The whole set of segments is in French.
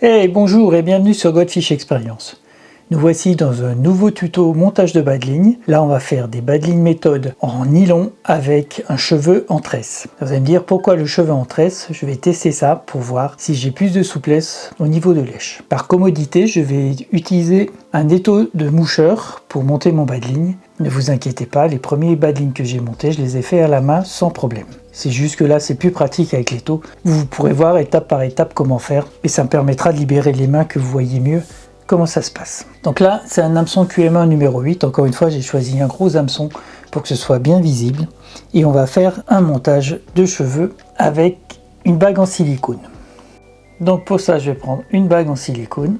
Hey, bonjour et bienvenue sur Goldfish Experience. Nous voici dans un nouveau tuto montage de bas de ligne. Là, on va faire des bas de ligne méthode en nylon avec un cheveu en tresse. Vous allez me dire pourquoi le cheveu en tresse. Je vais tester ça pour voir si j'ai plus de souplesse au niveau de lèche. Par commodité, je vais utiliser un étau de moucheur pour monter mon bas de ligne. Ne vous inquiétez pas, les premiers bas de ligne que j'ai montés, je les ai fait à la main sans problème. C'est juste que là, c'est plus pratique avec l'étau. Vous pourrez voir étape par étape comment faire et ça me permettra de libérer les mains, que vous voyez mieux comment ça se passe. Donc là, c'est un hameçon QM1 numéro 8. Encore une fois, j'ai choisi un gros hameçon pour que ce soit bien visible. Et on va faire un montage de cheveux avec une bague en silicone. Donc pour ça, je vais prendre une bague en silicone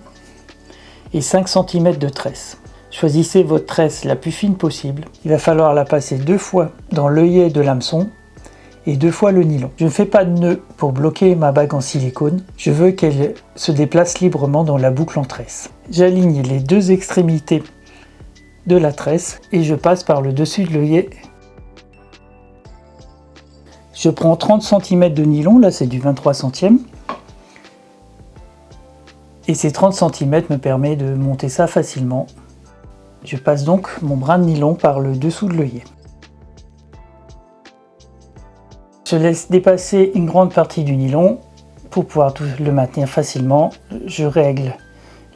et 5 cm de tresse. Choisissez votre tresse la plus fine possible. Il va falloir la passer 2 fois dans l'œillet de l'hameçon et 2 fois le nylon. Je ne fais pas de nœud pour bloquer ma bague en silicone. Je veux qu'elle se déplace librement dans la boucle en tresse. J'aligne les deux extrémités de la tresse et je passe par le dessus de l'œillet. Je prends 30 cm de nylon, là c'est du 23 centièmes. Et ces 30 cm me permet de monter ça facilement. Je passe donc mon brin de nylon par le dessous de l'œillet. Je laisse dépasser une grande partie du nylon pour pouvoir le maintenir facilement. Je règle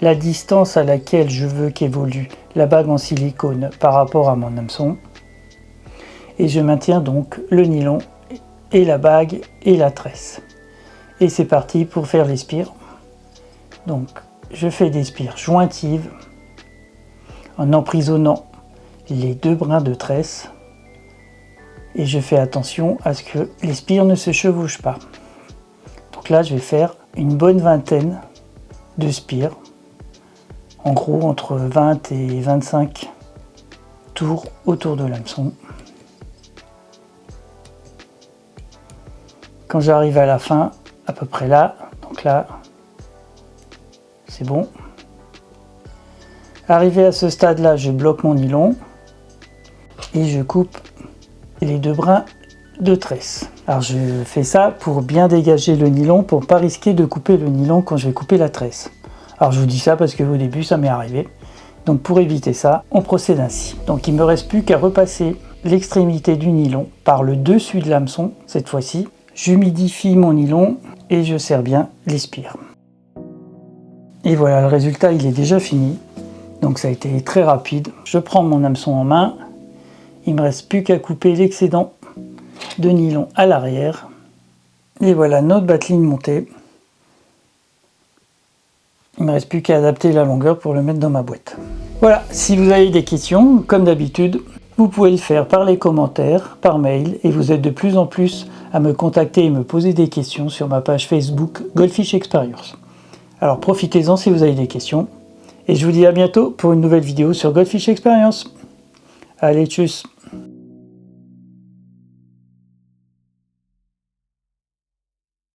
la distance à laquelle je veux qu'évolue la bague en silicone par rapport à mon hameçon. Et je maintiens donc le nylon et la bague et la tresse. Et c'est parti pour faire les spires. Donc je fais des spires jointives en emprisonnant les deux brins de tresse et je fais attention à ce que les spires ne se chevauchent pas. Donc là je vais faire une bonne vingtaine de spires, en gros entre 20 et 25 tours autour de l'hameçon. Quand j'arrive à la fin, à peu près là, donc là c'est bon. Arrivé à ce stade là, je bloque mon nylon et je coupe les deux brins de tresse. Alors je fais ça pour bien dégager le nylon, pour ne pas risquer de couper le nylon quand je vais couper la tresse. Alors je vous dis ça parce qu'au début ça m'est arrivé. Donc pour éviter ça, on procède ainsi. Donc il ne me reste plus qu'à repasser l'extrémité du nylon par le dessus de l'hameçon cette fois-ci. J'humidifie mon nylon et je serre bien les spires. Et voilà, le résultat il est déjà fini. Donc ça a été très rapide. Je prends mon hameçon en main. Il ne me reste plus qu'à couper l'excédent de nylon à l'arrière. Et voilà notre bas de ligne montée. Il ne me reste plus qu'à adapter la longueur pour le mettre dans ma boîte. Voilà, si vous avez des questions, comme d'habitude, vous pouvez le faire par les commentaires, par mail. Et vous êtes de plus en plus à me contacter et me poser des questions sur ma page Facebook Goldfish Experience. Alors profitez-en si vous avez des questions. Et je vous dis à bientôt pour une nouvelle vidéo sur Goldfish Experience. Allez, tchuss!